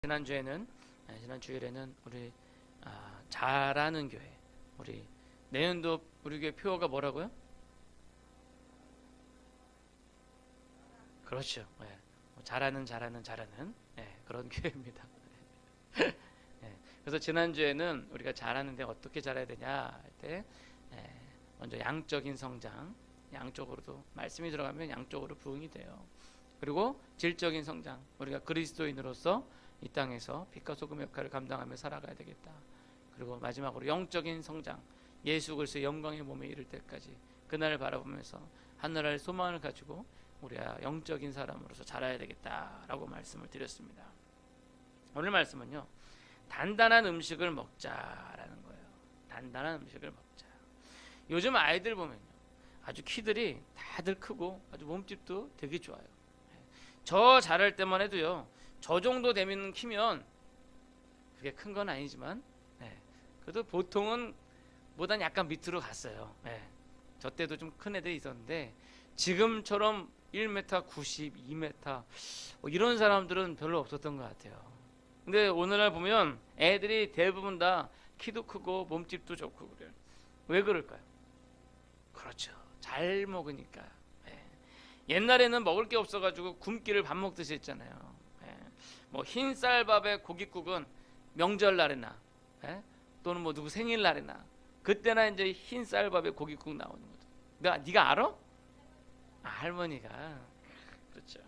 지난 주일에는 우리 잘하는 교회, 우리 내년도 우리 교회 표어가 뭐라고요? 그렇죠. 잘하는 그런 교회입니다. 그래서 지난주에는 우리가 잘하는데 어떻게 잘해야 되냐 할 때 먼저 양적인 성장, 양쪽으로도 말씀이 들어가면 양쪽으로 부응이 돼요. 그리고 질적인 성장, 우리가 그리스도인으로서 이 땅에서 빛과 소금 역할을 감당하며 살아가야 되겠다. 그리고 마지막으로 영적인 성장, 예수 그리스도의 영광의 몸에 이를 때까지 그날을 바라보면서 하늘의 소망을 가지고 우리가 영적인 사람으로서 자라야 되겠다라고 말씀을 드렸습니다. 오늘 말씀은요, 단단한 음식을 먹자라는 거예요. 단단한 음식을 먹자. 요즘 아이들 보면요, 아주 키들이 다들 크고 아주 몸집도 되게 좋아요. 저 자랄 때만 해도요, 저 정도 되면 키면 그게 큰 건 아니지만 그래도 보통은 보단 약간 밑으로 갔어요. 저 때도 좀 큰 애들이 있었는데 지금처럼 1m 90, 2m 이런 사람들은 별로 없었던 것 같아요. 근데 오늘날 보면 애들이 대부분 다 키도 크고 몸집도 좋고 그래요. 왜 그럴까요? 그렇죠, 잘 먹으니까. 옛날에는 먹을 게 없어가지고 굶기를 밥 먹듯이 했잖아요. 뭐 흰쌀밥에 고깃국은 명절날에나 또는 뭐 누구 생일날에나 그때나 이제 흰쌀밥에 고깃국 나오는 거죠. 네가 알아? 할머니가. 그렇죠.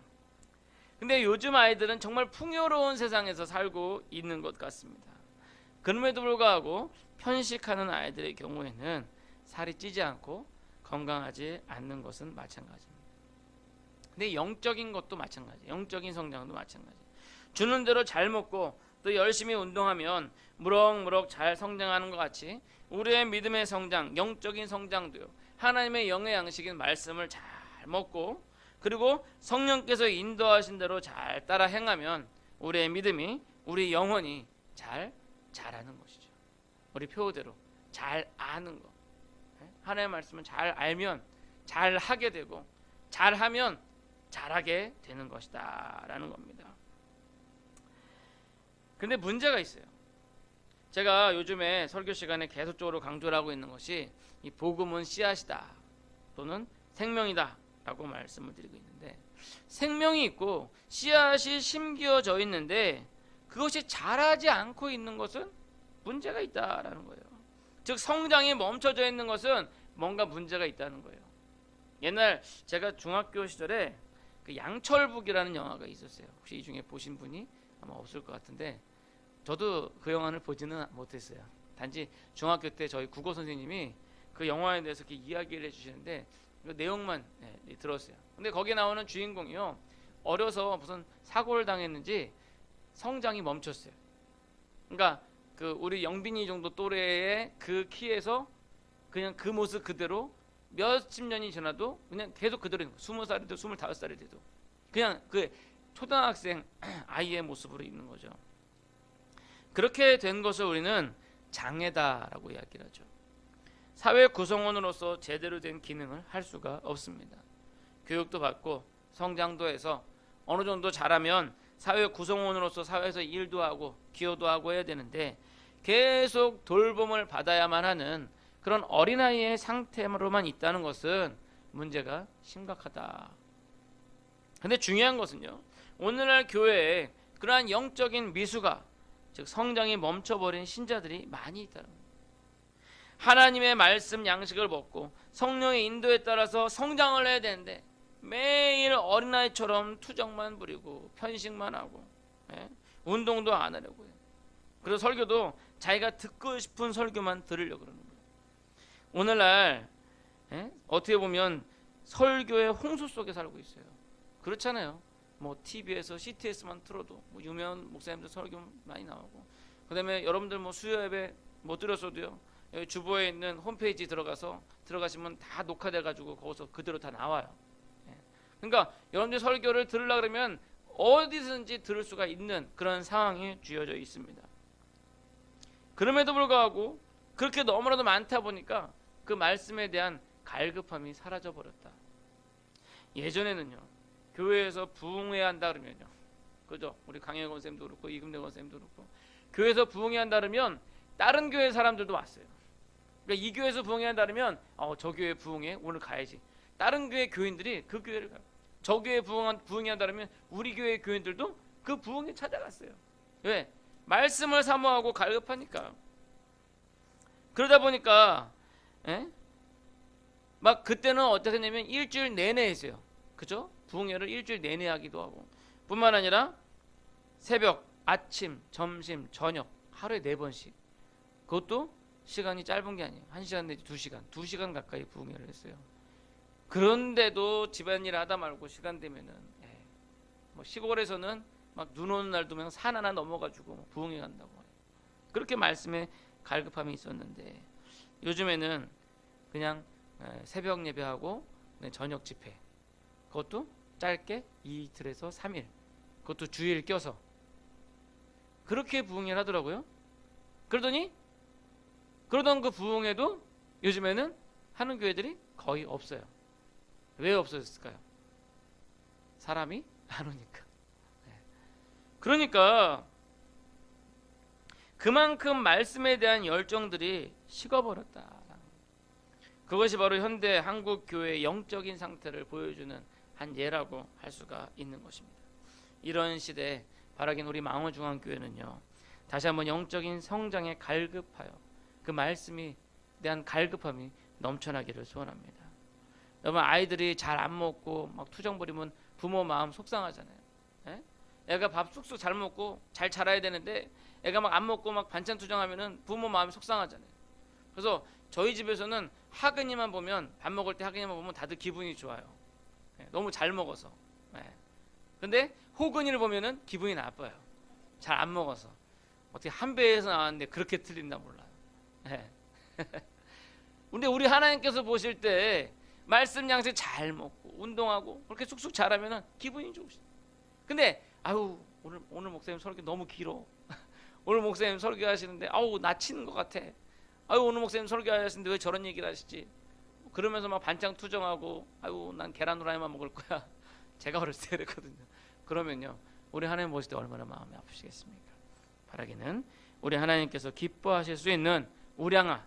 근데 요즘 아이들은 정말 풍요로운 세상에서 살고 있는 것 같습니다. 그럼에도 불구하고 편식하는 아이들의 경우에는 살이 찌지 않고 건강하지 않는 것은 마찬가지입니다. 근데 영적인 것도 마찬가지, 영적인 성장도 마찬가지. 주는 대로 잘 먹고 또 열심히 운동하면 무럭무럭 잘 성장하는 것 같이 우리의 믿음의 성장, 영적인 성장도요, 하나님의 영의 양식인 말씀을 잘 먹고 그리고 성령께서 인도하신 대로 잘 따라 행하면 우리의 믿음이, 우리 영혼이 잘 자라는 것이죠. 우리 표어대로 잘 아는 것. 하나님의 말씀을 잘 알면 잘 하게 되고 잘하면 잘하게 되는 것이다 라는 겁니다. 근데 문제가 있어요. 제가 요즘에 설교 시간에 계속적으로 강조를 하고 있는 것이 이 복음은 씨앗이다 또는 생명이다 라고 말씀을 드리고 있는데, 생명이 있고 씨앗이 심겨져 있는데 그것이 자라지 않고 있는 것은 문제가 있다라는 거예요. 즉 성장이 멈춰져 있는 것은 뭔가 문제가 있다는 거예요. 옛날 제가 중학교 시절에 그 양철북이라는 영화가 있었어요. 혹시 이 중에 보신 분이 아마 없을 것 같은데 저도 그 영화를 보지는 못했어요. 단지 중학교 때 저희 국어 선생님이 그 영화에 대해서 이렇게 이야기를 해주시는데 그 내용만 들었어요. 근데 거기에 나오는 주인공이요, 어려서 무슨 사고를 당했는지 성장이 멈췄어요. 그러니까 그 우리 영빈이 정도 또래의 그 키에서 그냥 그 모습 그대로 몇십 년이 지나도 그냥 계속 그대로 있는 거예요. 20살이 돼도 25살이 돼도 그냥 그 초등학생 아이의 모습으로 있는 거죠. 그렇게 된 것을 우리는 장애다라고 이야기를 하죠. 사회 구성원으로서 제대로 된 기능을 할 수가 없습니다. 교육도 받고 성장도 해서 어느 정도 자라면 사회 구성원으로서 사회에서 일도 하고 기여도 하고 해야 되는데 계속 돌봄을 받아야만 하는 그런 어린아이의 상태로만 있다는 것은 문제가 심각하다. 근데 중요한 것은요, 오늘날 교회에 그러한 영적인 미수가, 즉 성장이 멈춰버린 신자들이 많이 있다는 거예요. 하나님의 말씀 양식을 먹고 성령의 인도에 따라서 성장을 해야 되는데 매일 어린아이처럼 투정만 부리고 편식만 하고 운동도 안 하려고 해요. 그리고 설교도 자기가 듣고 싶은 설교만 들으려고 그러는 거예요. 오늘날 어떻게 보면 설교의 홍수 속에 살고 있어요. 그렇잖아요. 뭐 TV에서 CTS만 틀어도 뭐 유명한 목사님들 설교 많이 나오고, 그다음에 여러분들 뭐 수요 예배 못 들었어도요, 여기 주보에 있는 홈페이지 들어가시면 다 녹화돼 가지고 거기서 그대로 다 나와요. 그러니까 여러분들 설교를 들으려 그러면 어디든지 들을 수가 있는 그런 상황이 주어져 있습니다. 그럼에도 불구하고 그렇게 너무나도 많다 보니까 그 말씀에 대한 갈급함이 사라져 버렸다. 예전에는요, 교회에서 부흥해야 한다 그러면요, 그죠? 우리 강혜건 쌤도 그렇고 이금대건 쌤도 그렇고 교회에서 부흥회 한다 그러면 다른 교회 사람들도 왔어요. 그러니까 이 교회에서 부흥회 한다 그러면 저 교회 부흥회 오늘 가야지. 다른 교회 교인들이 그 교회를 가요. 저 교회 부흥회 한다 그러면 우리 교회 교인들도 그 부흥회 찾아갔어요. 왜? 말씀을 사모하고 갈급하니까. 그러다 보니까 막 그때는 어떻게 했냐면 일주일 내내 했어요. 그죠? 부흥회를 일주일 내내 하기도 하고 뿐만 아니라 새벽, 아침, 점심, 저녁 하루에 4번씩. 그것도 시간이 짧은 게 아니에요. 1시간 내지 2시간 2시간 가까이 부흥회를 했어요. 그런데도 집안일 하다 말고 시간 되면은 뭐 시골에서는 막 눈 오는 날 되면 산 하나 넘어가지고 부흥회 간다고 해요. 그렇게 말씀에 갈급함이 있었는데 요즘에는 그냥 새벽 예배하고 저녁 집회, 그것도 짧게 이틀에서 3일, 그것도 주일 껴서 그렇게 부흥회를 하더라고요. 그러던 그 부흥회도 요즘에는 하는 교회들이 거의 없어요. 왜 없어졌을까요? 사람이 안 오니까. 그러니까 그만큼 말씀에 대한 열정들이 식어버렸다. 그것이 바로 현대 한국 교회의 영적인 상태를 보여주는 한 예라고 할 수가 있는 것입니다. 이런 시대에 바라긴 우리 망원중앙교회는요, 다시 한번 영적인 성장에 갈급하여 그 말씀에 대한 갈급함이 넘쳐나기를 소원합니다. 여러분, 아이들이 잘 안 먹고 막 투정 부리면 부모 마음 속상하잖아요. 애가 밥 쑥쑥 잘 먹고 잘 자라야 되는데 애가 막 안 먹고 막 반찬 투정하면은 부모 마음이 속상하잖아요. 그래서 저희 집에서는 하근이만 보면, 밥 먹을 때 하근이만 보면 다들 기분이 좋아요. 너무 잘 먹어서. 근데 호근이를 보면은 기분이 나빠요. 잘 안 먹어서. 어떻게 한 배에서 나왔는데 그렇게 틀린다 몰라요. 근데 우리 하나님께서 보실 때 말씀 양식 잘 먹고 운동하고 그렇게 쑥쑥 자라면은 기분이 좋으시죠. 근데 오늘 목사님 설교 너무 길어. 오늘 목사님 설교하시는데 나 치는 것 같아. 오늘 목사님 설교하시는데 왜 저런 얘기를 하시지? 그러면서 막 반찬 투정하고 난 계란 후라이만 먹을 거야. 제가 어렸을 때 그랬거든요. 그러면요, 우리 하나님 보실 때 얼마나 마음이 아프시겠습니까? 바라기는 우리 하나님께서 기뻐하실 수 있는 우량한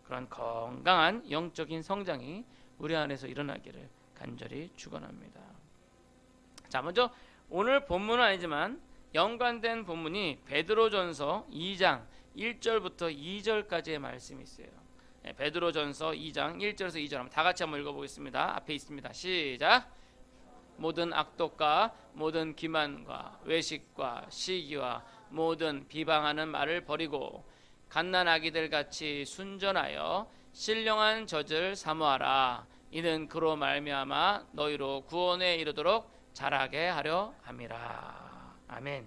그런 건강한 영적인 성장이 우리 안에서 일어나기를 간절히 축원합니다. 자, 먼저 오늘 본문은 아니지만 연관된 본문이 베드로전서 2장 1절부터 2절까지의 말씀이 있어요. 베드로전서 2장 1절에서 2절 한번 다 같이 한번 읽어보겠습니다. 앞에 있습니다. 시작. 모든 악독과 모든 기만과 외식과 시기와 모든 비방하는 말을 버리고 갓난아기들 같이 순전하여 신령한 젖을 사모하라. 이는 그로 말미암아 너희로 구원에 이르도록 자라게 하려 함이라. 아멘.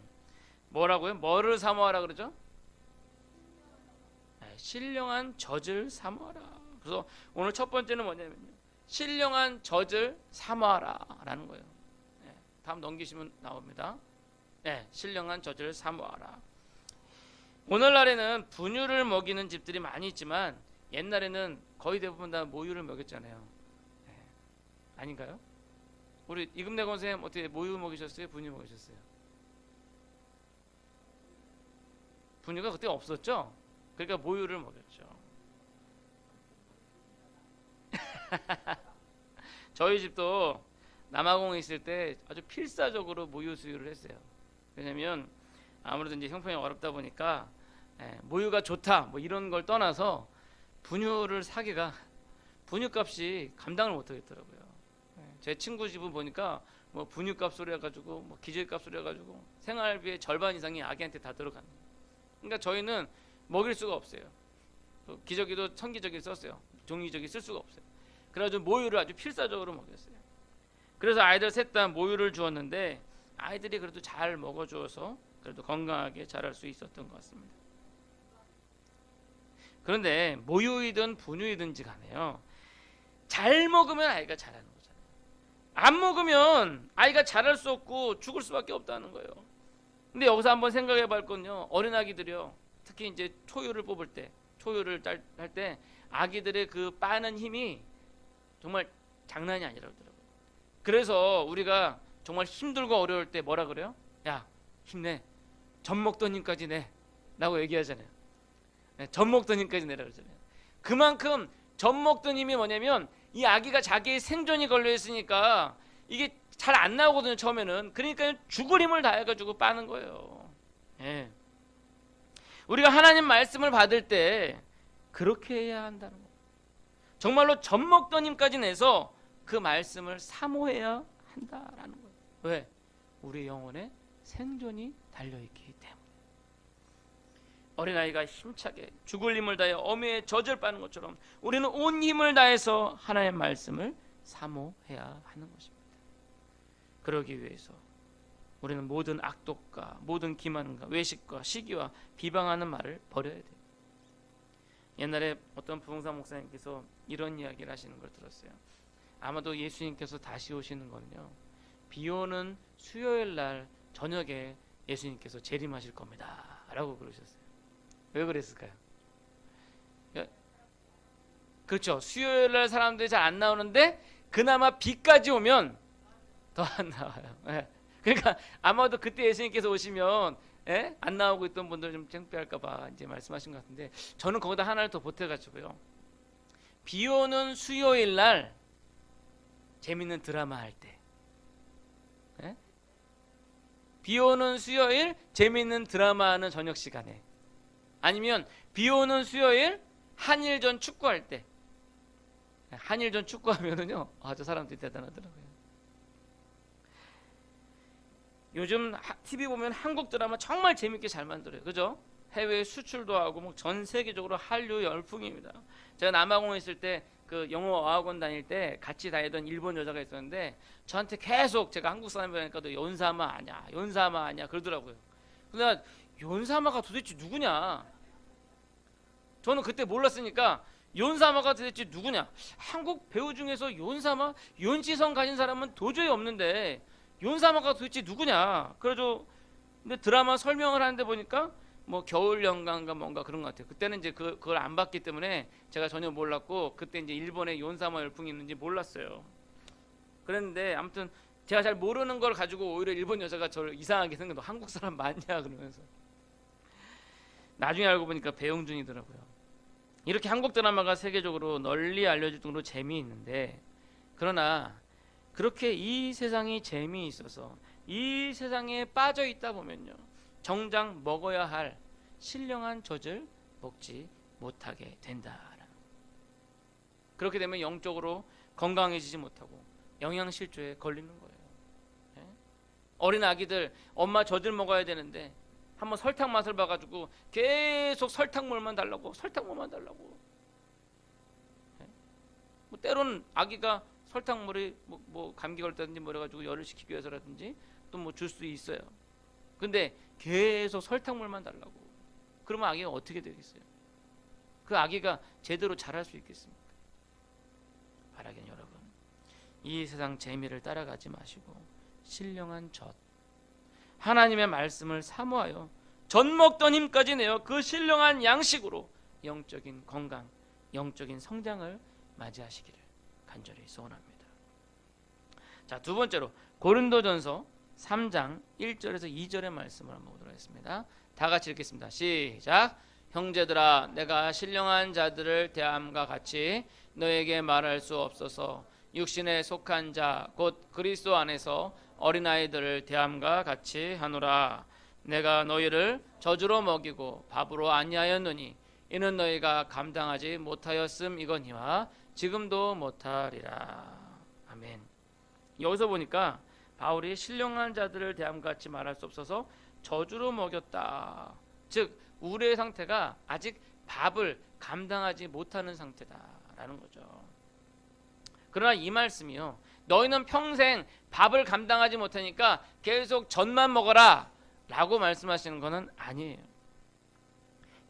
뭐라고요? 뭐를 사모하라 그러죠? 신령한 젖을 사모하라. 그래서 오늘 첫 번째는 뭐냐면요, 신령한 젖을 사모하라 라는 거예요. 다음 넘기시면 나옵니다. 신령한 젖을 사모하라. 오늘날에는 분유를 먹이는 집들이 많이 있지만 옛날에는 거의 대부분 다 모유를 먹였잖아요. 아닌가요? 우리 이금래 권사님 어떻게 모유 먹이셨어요? 분유 먹이셨어요? 분유가 그때 없었죠? 그러니까 모유를 먹였죠. 저희 집도 남아공에 있을 때 아주 필사적으로 모유 수유를 했어요. 왜냐면 아무래도 이제 형편이 어렵다 보니까 모유가 좋다 뭐 이런 걸 떠나서 분유를 사기가 분유값이 감당을 못하겠더라고요. 제 친구 집은 보니까 뭐 분유값 소리 해가지고 뭐 기저귀값 소리 해가지고 생활비의 절반 이상이 아기한테 다 들어가는 거예요. 그러니까 저희는 먹일 수가 없어요. 또 기저귀도 천기저귀를 썼어요. 종이기저귀 쓸 수가 없어요. 그래가지고 모유를 아주 필사적으로 먹였어요. 그래서 아이들 셋 다 모유를 주었는데 아이들이 그래도 잘 먹어주어서 그래도 건강하게 자랄 수 있었던 것 같습니다. 그런데 모유이든 분유이든지 간에요, 잘 먹으면 아이가 자라는 거잖아요. 안 먹으면 아이가 자랄 수 없고 죽을 수밖에 없다는 거예요. 근데 여기서 한번 생각해 볼 건요, 어린아기들이요, 특히 이제 초유를 뽑을 때, 초유를 할 때 아기들의 그 빠는 힘이 정말 장난이 아니라고 그러더라고요. 그래서 우리가 정말 힘들고 어려울 때 뭐라 그래요? 야, 힘내. 젖 먹던 힘까지 내. 라고 얘기하잖아요. 네, 젖 먹던 힘까지 내라 그러잖아요. 그만큼 젖 먹던 힘이 뭐냐면 이 아기가 자기의 생존이 걸려 있으니까 이게 잘 안 나오거든요, 처음에는. 그러니까 죽을 힘을 다해가지고 빠는 거예요. 예. 우리가 하나님 말씀을 받을 때 그렇게 해야 한다는 거예요. 정말로 젖 먹던 힘까지 내서 그 말씀을 사모해야 한다라는 거예요. 왜? 우리 영혼의 생존이 달려있기 때문에. 어린아이가 힘차게 죽을 힘을 다해 어미의 젖을 빠는 것처럼 우리는 온 힘을 다해서 하나님의 말씀을 사모해야 하는 것입니다. 그러기 위해서 우리는 모든 악독과 모든 기만과 외식과 시기와 비방하는 말을 버려야 돼요. 옛날에 어떤 부흥사 목사님께서 이런 이야기를 하시는 걸 들었어요. 아마도 예수님께서 다시 오시는 건요, 비 오는 수요일 날 저녁에 예수님께서 재림하실 겁니다 라고 그러셨어요. 왜 그랬을까요? 그렇죠. 수요일 날 사람들이 잘 안 나오는데 그나마 비까지 오면 더 안 나와요. 예. 그러니까 아마도 그때 예수님께서 오시면 안 나오고 있던 분들 좀 창피할까봐 이제 말씀하신 것 같은데, 저는 거기다 하나를 더 보태가지고요, 비 오는 수요일 날 재밌는 드라마 할 때, 비 오는 수요일 재밌는 드라마 하는 저녁 시간에, 아니면 비 오는 수요일 한일전 축구할 때. 한일전 축구하면은요, 저 사람들이 대단하더라고요. 요즘 TV 보면 한국 드라마 정말 재밌게 잘 만들어요. 그죠? 해외 수출도 하고 뭐 전 세계적으로 한류 열풍입니다. 제가 남아공에 있을 때 그 영어 어학원 다닐 때 같이 다니던 일본 여자가 있었는데 저한테 계속, 제가 한국 사람이라니까도 연사마 아냐, 연사마 아냐 그러더라고요. 근데 연사마가 도대체 누구냐? 저는 그때 몰랐으니까 연사마가 도대체 누구냐? 한국 배우 중에서 연사마, 연지성 가진 사람은 도저히 없는데 연사마가 도대체 누구냐? 그래도 근데 드라마 설명을 하는데 보니까 뭐 겨울 연가인가 뭔가 그런 것 같아요. 그때는 이제 그걸 안 봤기 때문에 제가 전혀 몰랐고, 그때 이제 일본에 연사마 열풍이 있는지 몰랐어요. 그랬는데 아무튼 제가 잘 모르는 걸 가지고 오히려 일본 여자가 저를 이상하게 생각해. 너 한국 사람 맞냐 그러면서. 나중에 알고 보니까 배용준이더라고요. 이렇게 한국 드라마가 세계적으로 널리 알려질 정도로 재미있는데, 그러나 그렇게 이 세상이 재미있어서 이 세상에 빠져 있다 보면요, 정작 먹어야 할 신령한 젖을 먹지 못하게 된다라는. 그렇게 되면 영적으로 건강해지지 못하고 영양실조에 걸리는 거예요. 어린 아기들 엄마 젖을 먹어야 되는데 한번 설탕 맛을 봐가지고 계속 설탕물만 달라고, 설탕물만 달라고. 뭐 때로는 아기가 설탕물이 뭐 감기 걸다든지 뭐 이래가지고 열을 식히기 위해서라든지 또 뭐 줄 수 있어요. 근데 계속 설탕물만 달라고. 그러면 아기가 어떻게 되겠어요? 그 아기가 제대로 자랄 수 있겠습니까? 바라기는 여러분, 이 세상 재미를 따라가지 마시고 신령한 젖, 하나님의 말씀을 사모하여 젖 먹던 힘까지 내어 그 신령한 양식으로 영적인 건강, 영적인 성장을 맞이하시기를 간절히 소원합니다. 자, 두 번째로 고린도전서 3장 1절에서 2절의 말씀을 한번 보도록 하겠습니다. 다 같이 읽겠습니다. 시작. 형제들아, 내가 신령한 자들을 대함과 같이 너에게 말할 수 없어서 육신에 속한 자 곧 그리스도 안에서 어린아이들을 대함과 같이 하노라. 내가 너희를 젖으로 먹이고 밥으로 아니하였느니 이는 너희가 감당하지 못하였음이거니와 지금도 못하리라. 아멘. 여기서 보니까 바울이 신령한 자들을 대함과 같이 말할 수 없어서 젖으로 먹였다. 즉 우리의 상태가 아직 밥을 감당하지 못하는 상태다라는 거죠. 그러나 이 말씀이요, 너희는 평생 밥을 감당하지 못하니까 계속 젖만 먹어라 라고 말씀하시는 것은 아니에요.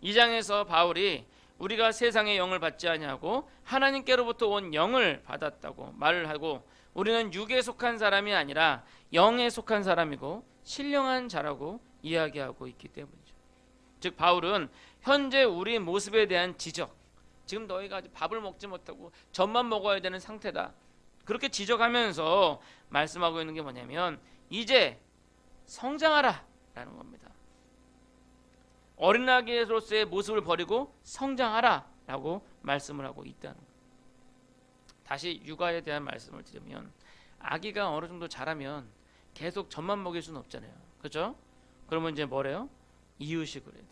이 장에서 바울이 우리가 세상의 영을 받지 아니하고 하나님께로부터 온 영을 받았다고 말을 하고, 우리는 육에 속한 사람이 아니라 영에 속한 사람이고 신령한 자라고 이야기하고 있기 때문이죠. 즉 바울은 현재 우리 모습에 대한 지적, 지금 너희가 아직 밥을 먹지 못하고 젖만 먹어야 되는 상태다, 그렇게 지적하면서 말씀하고 있는 게 뭐냐면, 이제 성장하라 라는 겁니다. 어린아기로서의 모습을 버리고 성장하라 라고 말씀을 하고 있다는 거예요. 다시 육아에 대한 말씀을 드리면 아기가 어느 정도 자라면 계속 젖만 먹일 수는 없잖아요. 그렇죠? 그러면 이제 뭐래요? 이유식을 해야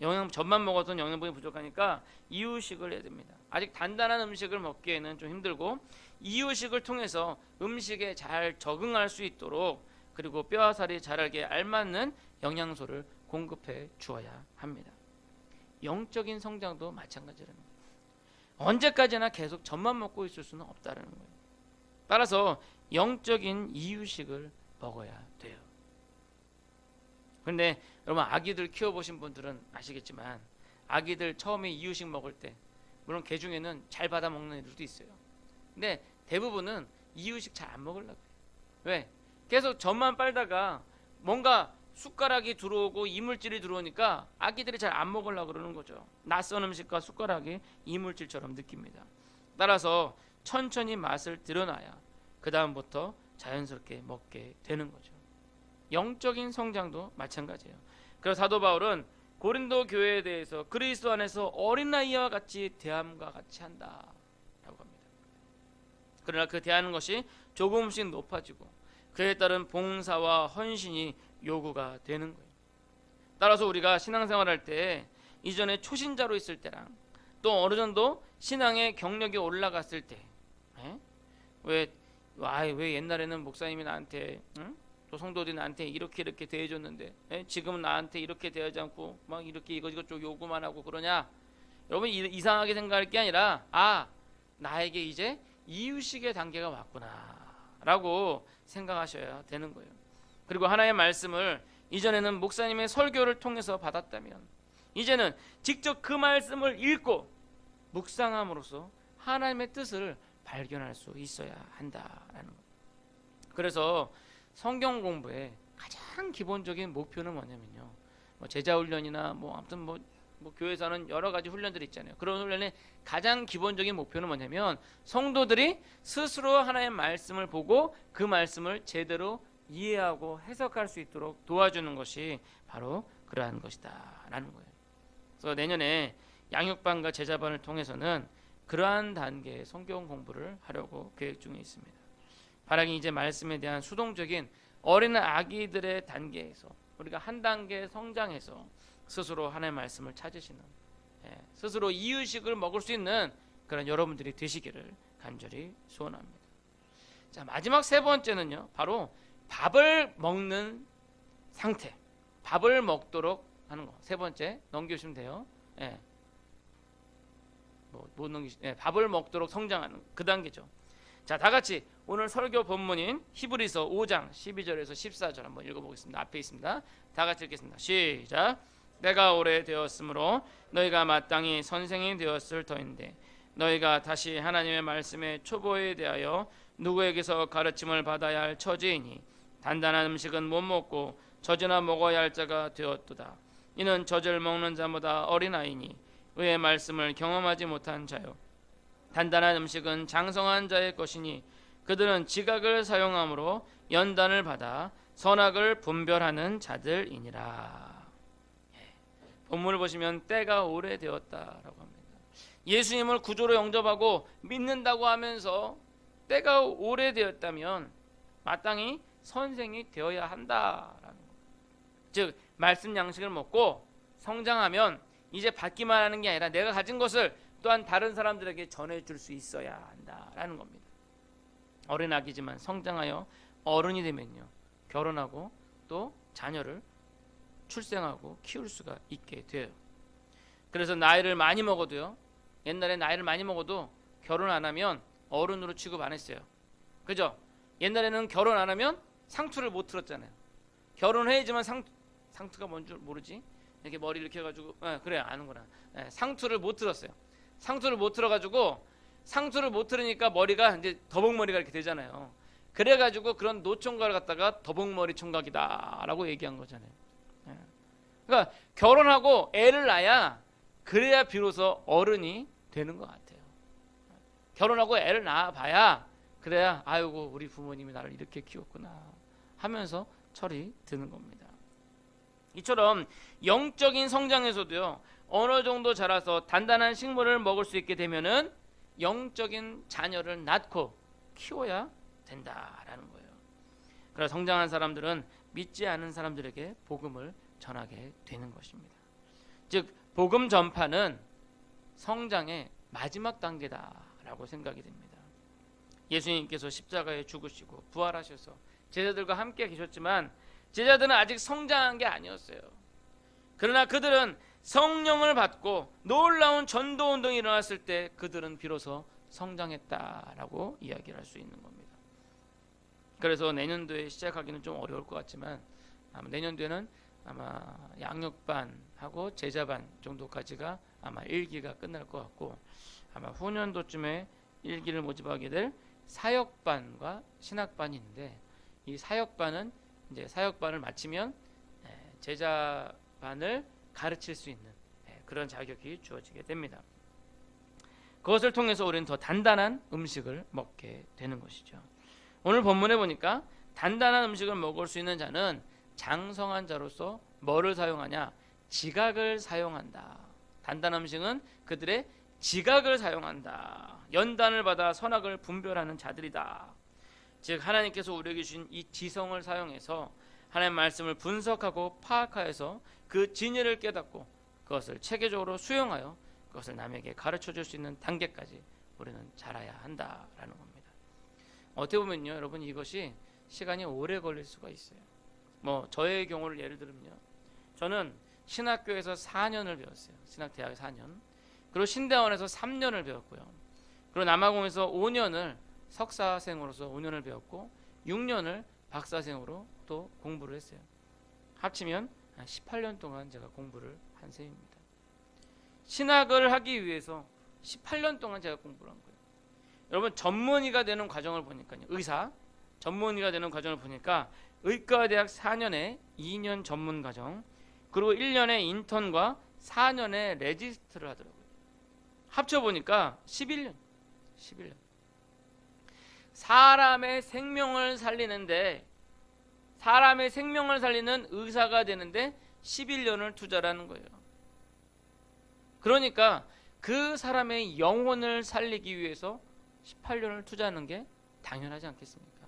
돼요. 젖만 먹어서는 영양분이 부족하니까 이유식을 해야 됩니다. 아직 단단한 음식을 먹기에는 좀 힘들고 이유식을 통해서 음식에 잘 적응할 수 있도록 그리고 뼈와 살이 자라게 알맞는 영양소를 공급해 주어야 합니다. 영적인 성장도 마찬가지라는 거예요. 언제까지나 계속 젖만 먹고 있을 수는 없다는 거예요. 따라서 영적인 이유식을 먹어야 돼요. 그런데 여러분 아기들 키워보신 분들은 아시겠지만 아기들 처음에 이유식 먹을 때 물론 개 중에는 잘 받아 먹는 애들도 있어요. 근데 대부분은 이유식 잘 안 먹으려고 해요. 왜? 계속 젖만 빨다가 뭔가 숟가락이 들어오고 이물질이 들어오니까 아기들이 잘 안 먹으려고 그러는 거죠. 낯선 음식과 숟가락이 이물질처럼 느낍니다. 따라서 천천히 맛을 드러나야 그 다음부터 자연스럽게 먹게 되는 거죠. 영적인 성장도 마찬가지예요. 그래서 사도 바울은 고린도 교회에 대해서 그리스도 안에서 어린아이와 같이 대함과 같이 한다라고 합니다. 그러나 그 대하는 것이 조금씩 높아지고 그에 따른 봉사와 헌신이 요구가 되는 거예요. 따라서 우리가 신앙생활할 때 이전에 초신자로 있을 때랑 또 어느 정도 신앙의 경력이 올라갔을 때 왜 옛날에는 목사님이 나한테 또 성도들이 나한테 이렇게 대해줬는데 지금은 나한테 이렇게 대하지 않고 막 이렇게 이것저것 요구만 하고 그러냐? 여러분 이상하게 생각할 게 아니라 나에게 이제 이유식의 단계가 왔구나 라고 생각하셔야 되는 거예요. 그리고 하나의 말씀을 이전에는 목사님의 설교를 통해서 받았다면 이제는 직접 그 말씀을 읽고 묵상함으로써 하나님의 뜻을 발견할 수 있어야 한다라는 거예요. 그래서 성경 공부의 가장 기본적인 목표는 뭐냐면요. 제자 훈련이나 아무튼 교회에서 하는 여러 가지 훈련들이 있잖아요. 그런 훈련의 가장 기본적인 목표는 뭐냐면 성도들이 스스로 하나님의 말씀을 보고 그 말씀을 제대로 이해하고 해석할 수 있도록 도와주는 것이 바로 그러한 것이다 라는 거예요. 그래서 내년에 양육반과 제자반을 통해서는 그러한 단계의 성경 공부를 하려고 계획 중에 있습니다. 바라기 이제 말씀에 대한 수동적인 어린 아기들의 단계에서 우리가 한 단계 성장해서 스스로 하나님의 말씀을 찾으시는 스스로 이유식을 먹을 수 있는 그런 여러분들이 되시기를 간절히 소원합니다. 자, 마지막 세 번째는요. 바로 밥을 먹는 상태. 밥을 먹도록 하는 거. 세 번째 넘겨주시면 돼요. 못 넘기시. 밥을 먹도록 성장하는 그 단계죠. 자, 다 같이 오늘 설교 본문인 히브리서 5장 12절에서 14절 한번 읽어보겠습니다. 앞에 있습니다. 다 같이 읽겠습니다. 시작. 내가 오래되었으므로 너희가 마땅히 선생이 되었을 터인데 너희가 다시 하나님의 말씀의 초보에 대하여 누구에게서 가르침을 받아야 할 처지이니 단단한 음식은 못 먹고 젖이나 먹어야 할 자가 되었도다. 이는 젖을 먹는 자보다 어린아이니 의의 말씀을 경험하지 못한 자요. 단단한 음식은 장성한 자의 것이니 그들은 지각을 사용함으로 연단을 받아 선악을 분별하는 자들이니라. 본문을 보시면 때가 오래되었다라고 합니다. 예수님을 구조로 영접하고 믿는다고 하면서 때가 오래되었다면 마땅히 선생이 되어야 한다라는 것. 즉 말씀 양식을 먹고 성장하면 이제 받기만 하는 게 아니라 내가 가진 것을 또한 다른 사람들에게 전해줄 수 있어야 한다라는 겁니다. 어린아기지만 성장하여 어른이 되면요 결혼하고 또 자녀를 출생하고 키울 수가 있게 돼요. 그래서 나이를 많이 먹어도요, 옛날에 나이를 많이 먹어도 결혼 안 하면 어른으로 취급 안 했어요. 그죠? 옛날에는 결혼 안 하면 상투를 못 틀었잖아요. 결혼해야지만 상투가 뭔 줄 모르지? 이렇게 머리 이렇게 해가지고 그래 아는구나. 상투를 못 틀었어요. 상투를 못 틀어가지고 상투를 못 틀으니까 머리가 이제 더벅머리가 이렇게 되잖아요. 그래가지고 그런 노총각을 갖다가 더벅머리 총각이다라고 얘기한 거잖아요. 그러니까 결혼하고 애를 낳아야 그래야 비로소 어른이 되는 것 같아요. 결혼하고 애를 낳아봐야 그래야 아이고 우리 부모님이 나를 이렇게 키웠구나 하면서 철이 드는 겁니다. 이처럼 영적인 성장에서도요, 어느 정도 자라서 단단한 식물을 먹을 수 있게 되면은 영적인 자녀를 낳고 키워야 된다라는 거예요. 그래서 성장한 사람들은 믿지 않은 사람들에게 복음을 전하게 되는 것입니다. 즉 복음 전파는 성장의 마지막 단계다라고 생각이 됩니다. 예수님께서 십자가에 죽으시고 부활하셔서 제자들과 함께 계셨지만 제자들은 아직 성장한 게 아니었어요. 그러나 그들은 성령을 받고 놀라운 전도 운동이 일어났을 때 그들은 비로소 성장했다라고 이야기를 할 수 있는 겁니다. 그래서 내년도에 시작하기는 좀 어려울 것 같지만 아마 내년도에는 아마 양육반하고 제자반 정도까지가 아마 1기가 끝날 것 같고, 아마 후년도쯤에 1기를 모집하게 될 사역반과 신학반이 있는데, 이 사역반은 이제 사역반을 마치면 제자반을 가르칠 수 있는 그런 자격이 주어지게 됩니다. 그것을 통해서 우리는 더 단단한 음식을 먹게 되는 것이죠. 오늘 본문에 보니까 단단한 음식을 먹을 수 있는 자는 장성한 자로서 뭐를 사용하냐? 지각을 사용한다. 단단한 음식은 그들의 지각을 사용한다. 연단을 받아 선악을 분별하는 자들이다. 즉 하나님께서 우리에게 주신 이 지성을 사용해서 하나님의 말씀을 분석하고 파악하여서 그 진리를 깨닫고 그것을 체계적으로 수용하여 그것을 남에게 가르쳐 줄 수 있는 단계까지 우리는 자라야 한다라는 겁니다. 어떻게 보면요, 여러분, 이것이 시간이 오래 걸릴 수가 있어요. 저의 경우를 예를 들면요, 저는 신학교에서 4년을 배웠어요. 신학대학 4년. 그리고 신대원에서 3년을 배웠고요. 그리고 남아공에서 5년을 석사생으로서 5년을 배웠고 6년을 박사생으로 또 공부를 했어요. 합치면 18년 동안 제가 공부를 한 셈입니다. 신학을 하기 위해서 18년 동안 제가 공부를 한 거예요. 여러분, 전문의가 되는 과정을 보니까요, 의사 전문의가 되는 과정을 보니까 의과대학 4년에 2년 전문 과정, 그리고 1년의 인턴과 4년의 레지스트를 하더라고요. 합쳐보니까 11년. 사람의 생명을 살리는데, 사람의 생명을 살리는 의사가 되는데 11년을 투자라는 거예요. 그러니까 그 사람의 영혼을 살리기 위해서 18년을 투자하는 게 당연하지 않겠습니까?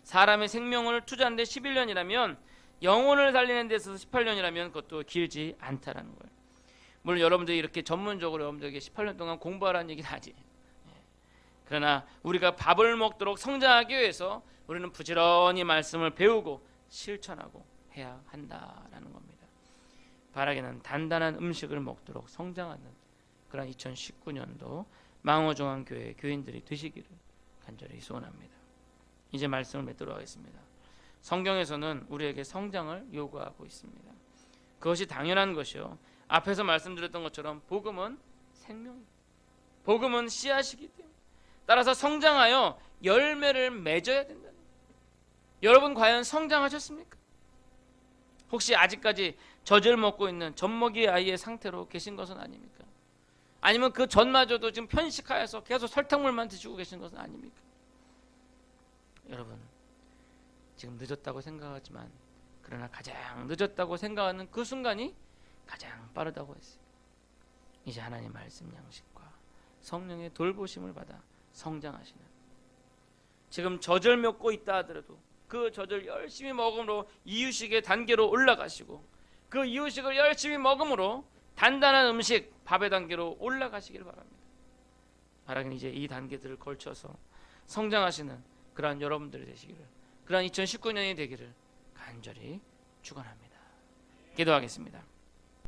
사람의 생명을 투자하는데 11년이라면 영혼을 살리는 데 있어서 18년이라면 그것도 길지 않다라는 거예요. 물론 여러분들이 이렇게 전문적으로 여러분들에게 18년 동안 공부하라는 얘기는 하지. 그러나 우리가 밥을 먹도록 성장하기 위해서 우리는 부지런히 말씀을 배우고 실천하고 해야 한다라는 겁니다. 바라기는 단단한 음식을 먹도록 성장하는 그런 2019년도 망호중앙교회 교인들이 되시기를 간절히 소원합니다. 이제 말씀을 맺도록 하겠습니다. 성경에서는 우리에게 성장을 요구하고 있습니다. 그것이 당연한 것이요, 앞에서 말씀드렸던 것처럼 복음은 생명입니다. 복음은 씨앗이기 때문에 따라서 성장하여 열매를 맺어야 된다는 거예요. 여러분 과연 성장하셨습니까? 혹시 아직까지 젖을 먹고 있는 젖먹이 아이의 상태로 계신 것은 아닙니까? 아니면 그 젖마저도 지금 편식하여서 계속 설탕물만 드시고 계신 것은 아닙니까? 여러분, 지금 늦었다고 생각하지만 그러나 가장 늦었다고 생각하는 그 순간이 가장 빠르다고 했어요. 이제 하나님 말씀 양식과 성령의 돌보심을 받아 성장하시는, 지금 젖을 먹고 있다 하더라도 그 젖을 열심히 먹음으로 이유식의 단계로 올라가시고, 그 이유식을 열심히 먹음으로 단단한 음식 밥의 단계로 올라가시길 바랍니다. 바라기는 이제 이 단계들을 걸쳐서 성장하시는 그러한 여러분들이 되시기를, 그러한 2019년이 되기를 간절히 축원합니다. 기도하겠습니다.